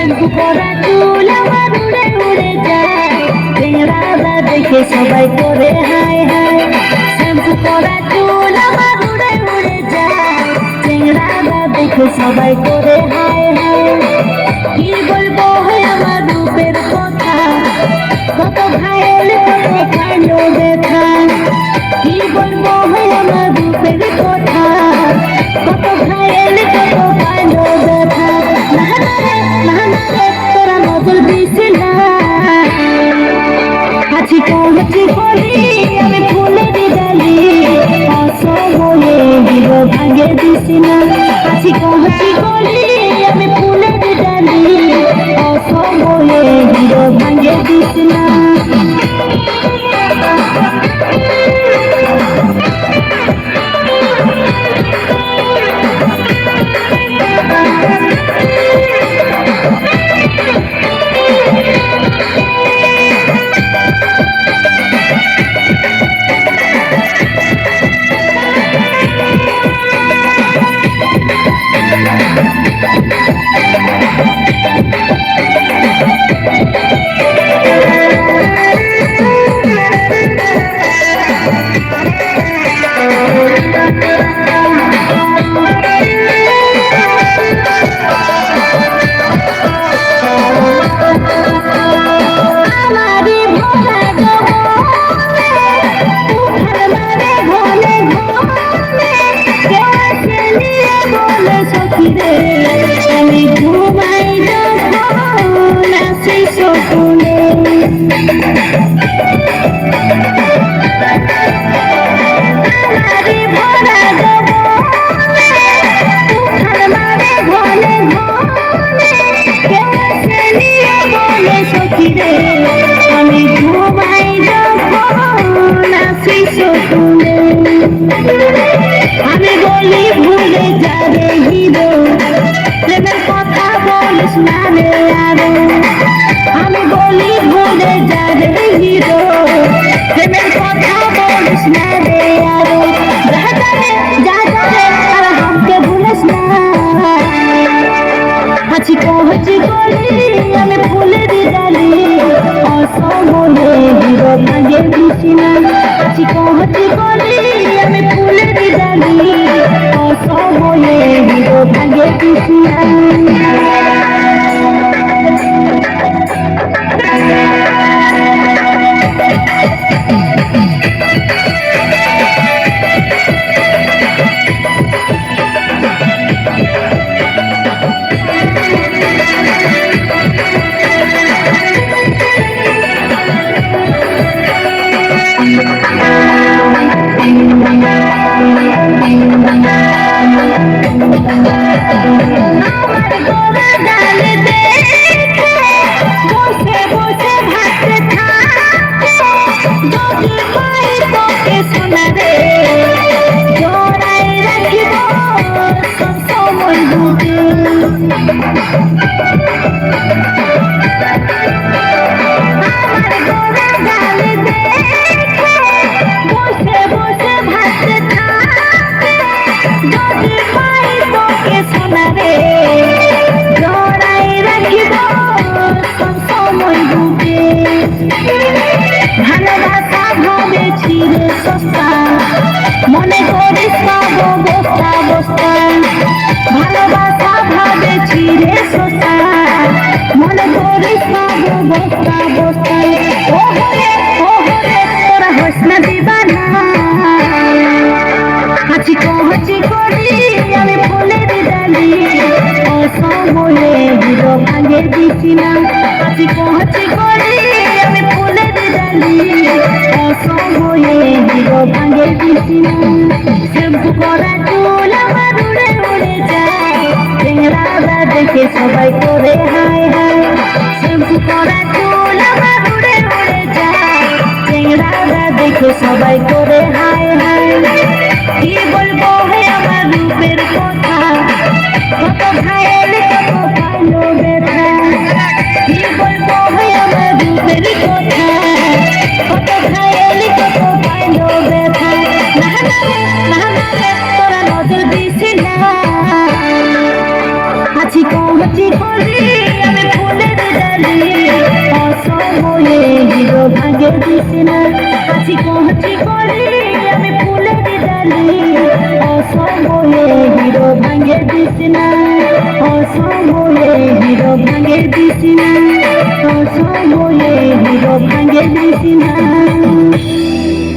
Shampoo করা চুল আমার উড়ে উড়ে যায়, চেংড়াটা দেখে সবাই করে হায় হায়। শ্যাম্পু করা চুল আমার উড়ে উড়ে যায়, চেংড়াটা দেখে সবাই করে হায় হায়। কি বলবো আমার রূপের কথা, কত ঘায়েল কত কালো ব্যথা। কি বলবো আমার রূপের কথা, কত ঘায়েল কত কালো ব্যথা। না তোরা নজর দিস না, হাঁচি হাঁচি করি আমি ফুলের ডালি, অসময়ে হিরো ভাঙে দিস না। হাঁচি হাঁচি করি আমি ফুলের ডালি, অসময়ে হিরো ভাঙে দিস না। আমি ঘুমাই যখন আসি স্বপ্নে, ভরা তুফান মারে ঘনে ঘনে, কেউ আসে নিয়ে বলে সখী রে। আমি ঘুমাই যখন আসি স্বপ্নে, আমি বলি ভুলে যাবে হিরো, প্রেমের কথা বলিস না রে আরো। আমি বলি ভুলে যাবে হিরো, প্রেমের কথা বলিস না রে আরো। যা যাবে আর আমাকে ভুলিস না, হাঁচি হাঁচি করি আমি ফুলের ডালি, অসময়ে হিরো ভাঙে দিস না। হাঁচি হাঁচি করি আমি ফুলের ডালি, অসময়ে হিরো ভাঙে দিস না। ভালোবাসা ভাবেছি রে সস্তা, মনে করিস পাবো বস্তা বস্তা। ভালোবাসা ভাবেছি রে সস্তা, মনে করিস পাবো বস্তা বস্তা। ও হরে তোরা হোস না দিবানা, হাঁচি হাঁচি করি আমি ফুলের ডালি, অসময়ে হিরো ভাঙে দিস না। হাঁচি হাঁচি করি আমি ফুলের ডালি, অসময়ে হিরো ভাঙে দিস না। শ্যাম্পু করা চুল আমার উড়ে উড়ে যায়, চেংড়াটা দেখে সবাই করে হায় হায়। শ্যাম্পু করা চুল আমার উড়ে উড়ে যায়, চেংড়াটা দেখে সবাই করে হায় হায়। কি বলবো আমার রূপের কথা, কত ঘায়েল কত কালো ব্যথা। কি বলবো আমার রূপের কথা, কত ঘায়েল কত কালো ব্যথা। না তোরা নজর দিস না, হাঁচি হাঁচি করি আমি ডালি অসময়ে হিরো ভাঙে দিস না আছি কচি করে আমি ফুলের ডালি অসময়ে হিরো ভাঙে দিস না অসময়ে হিরো ভাঙে দিস না অসময়ে হিরো ভাঙে দিস না